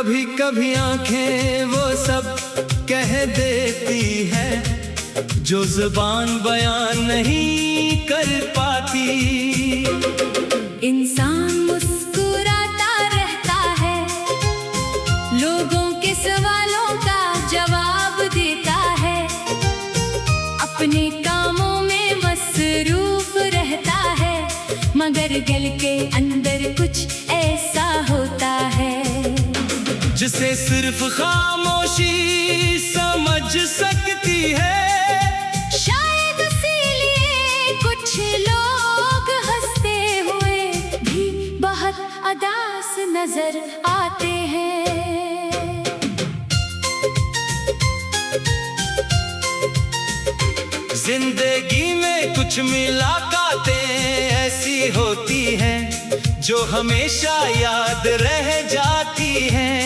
कभी कभी आंखें वो सब कह देती है जो जुबान बयान नहीं कर पाती। इंसान मुस्कुराता रहता है, लोगों के सवालों का जवाब देता है, अपने कामों में मसरूफ रहता है, मगर दिल के अंदर कुछ ऐसा होता है जिसे सिर्फ खामोशी समझ सकती है। शायद इसीलिए कुछ लोग हंसते हुए भी बहुत उदास नजर आते हैं। जिंदगी में कुछ मुलाकातें ऐसी होती हैं जो हमेशा याद रह जाती हैं।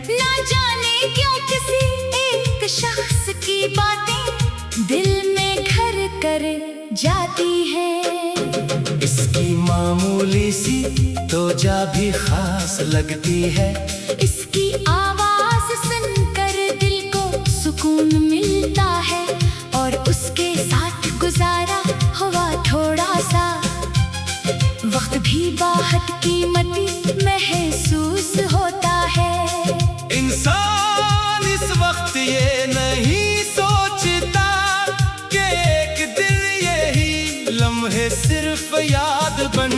ना जाने क्यों किसी एक शख्स की बातें दिल में घर कर जाती हैं। इसकी मामूली सी तोजा भी खास लगती है, इसकी आवाज सुनकर दिल को सुकून मिलता है, और उसके साथ गुजारा हुआ थोड़ा सा वक्त भी बहुत कीमती महसूस होता है। इंसान इस वक्त ये नहीं सोचता कि एक दिन यही लम्हे सिर्फ याद बन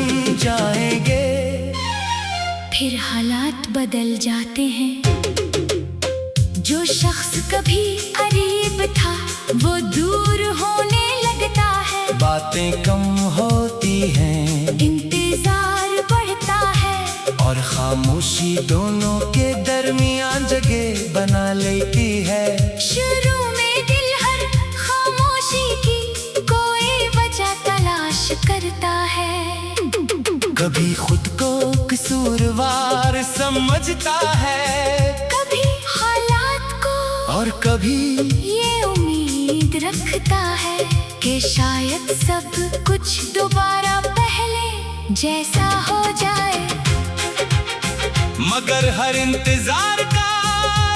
जाएंगे। फिर हालात बदल जाते हैं, जो शख्स कभी करीब था वो दूर होने लगता है, बातें कम होती हैं, इंतजार बढ़ता है, और खामोशी दोनों के दरमियान जगह बना लेती है। शुरू में दिल हर खामोशी की कोई वजह तलाश करता है, कभी खुद को कसूरवार समझता है, कभी हालात को, और कभी ये उम्मीद रखता है कि शायद सब कुछ दोबारा पहले जैसा हो जाए। मगर हर इंतजार का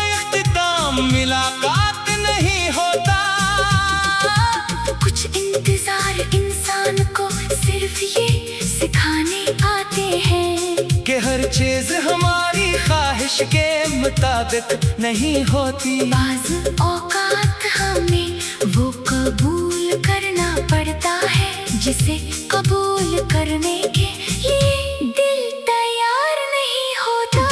इख्तिताम मुलाकात नहीं होता। कुछ इंतजार इंसान को सिर्फ ये सिखाने आते हैं कि हर चीज हमारी ख्वाहिश के मुताबिक नहीं होती। बाज़ औकात हमें वो कबूल करना पड़ता है जिसे कबूल करने के लिए दिल तैयार नहीं होता।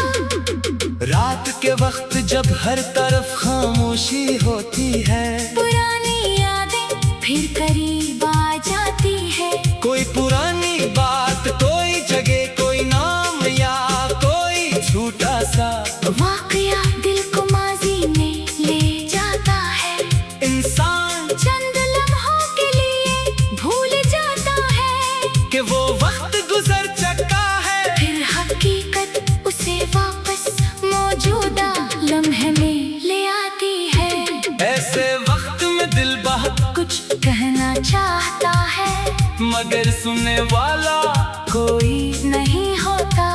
रात के वक्त जब हर तरफ खामोशी होती है, पुरानी यादें फिर करीब आ जाती है, कोई पुरानी बात, कोई जगह, कोई नाम या कोई झूठा सा वाकया दिल को माजी में ले जाता है। इंसान चंद लम्हों के लिए भूल जाता है कि वो वक्त गुजर चुका है, फिर हकीकत उसे वापस मौजूदा लम्हे में ले आती है। ऐसे वक्त में दिल बहुत कुछ कहना चाहता है, मगर सुनने वाला कोई नहीं होता।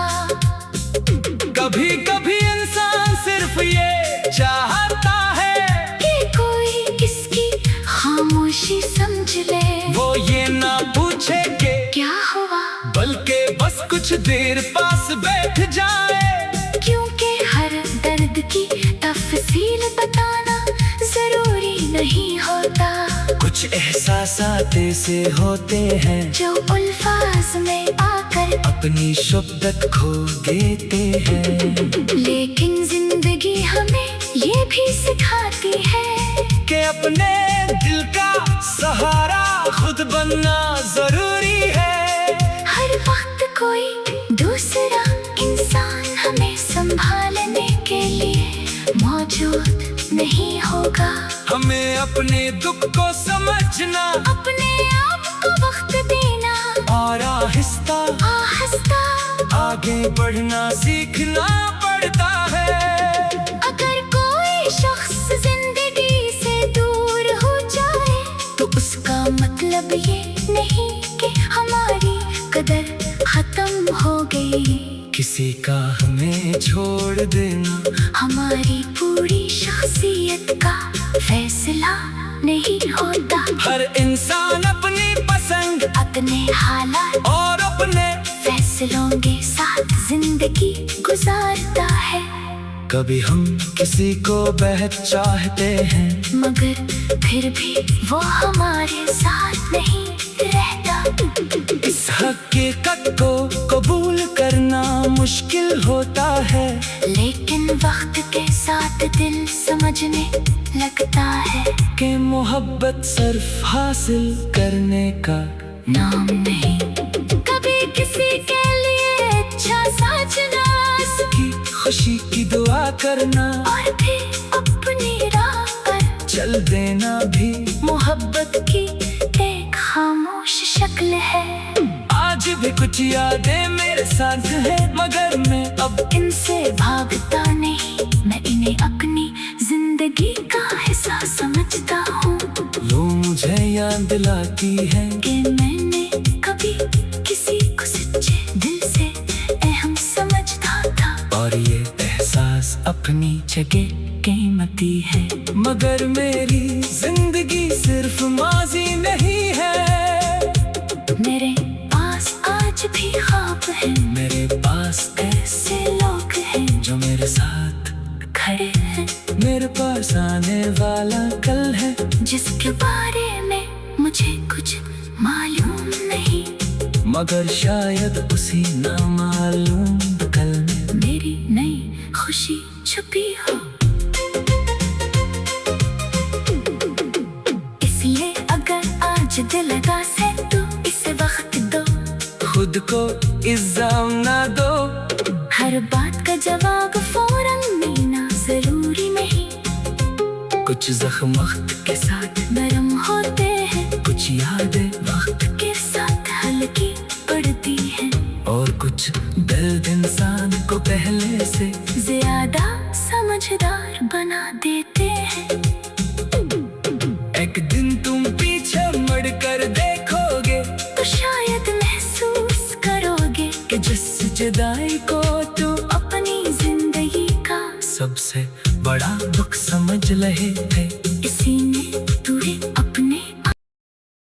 कभी कभी इंसान सिर्फ ये चाहता है कि कोई इसकी खामोशी समझ ले, वो ये ना पूछे कि क्या हुआ, बल्कि बस कुछ देर पास बैठ जाए। क्योंकि हर दर्द की तफसील बताना जरूरी नहीं होता। कुछ एहसासात ऐसे होते हैं जो अल्फाज में आकर अपनी शब्दत खो देते हैं, लेकिन जिंदगी हमें ये भी सिखाती है कि अपने दिल का सहारा खुद बनना जरूरी है। हर वक्त कोई दूसरा इंसान हमें संभालने के लिए मौजूद नहीं होगा। हमें अपने दुख को समझना, अपने आप को वक्त देना, और आहिस्ता आहिस्ता आगे बढ़ना सीखना पड़ता है। अगर कोई शख्स जिंदगी से दूर हो जाए तो उसका मतलब ये नहीं कि हमारी कदर खत्म हो गई। किसी का हमें छोड़ देना हमारी पूरी शख्सियत का फैसला नहीं होता। हर इंसान अपनी पसंद, अपने हालात और अपने फैसलों के साथ जिंदगी गुजारता है। कभी हम किसी को बेहद चाहते हैं, मगर फिर भी वो हमारे साथ नहीं रहता। इस हकीकत को कबूल करना मुश्किल होता है, लेकिन वक्त के साथ दिल समझने लगता है कि मोहब्बत सिर्फ हासिल करने का नाम नहीं। कभी किसी के लिए अच्छा सोचना, की खुशी की दुआ करना, और फिर अपनी राह पर चल देना भी मोहब्बत की एक खामोश शक्ल है। आज भी कुछ यादें मेरे साथ हैं, मगर मैं अब इनसे भागता नहीं, मैं इन्हें अपनी जिंदगी का हिस्सा समझता हूँ। वो मुझे याद दिलाती है कि मैंने कभी किसी को सच्चे दिल से अहम समझता था, और ये एहसास अपनी जगह कीमती है। मगर मेरी जिंदगी सिर्फ माजी नहीं है, मेरे पास आज भी ख्वाब है, मेरे पास ऐसे लोग हैं जो मेरे साथ खड़े हैं, मेरे पास आने वाला कल है, जिसके बारे में मुझे कुछ मालूम नहीं, मगर शायद उसी नामालूम कल में मेरी नई खुशी छुपी हो। इसलिए अगर आज दिल लगा से तो इसे वक्त दो, खुद को इल्जाम ना दो। हर बात का जवाब फौरन देना जरूरी नहीं। कुछ जख्म वक्त के साथ नरम होते हैं, कुछ यादें वक्त के साथ हल्की पड़ती हैं, और कुछ दर्द इंसान को पहले से ज्यादा समझदार बना देते हैं। एक दिन तुम पीछे मुड़कर देखोगे तो शायद महसूस करोगे कि जिस जुदाई को तू अपनी जिंदगी का सबसे बड़ा दुख समझ लहे।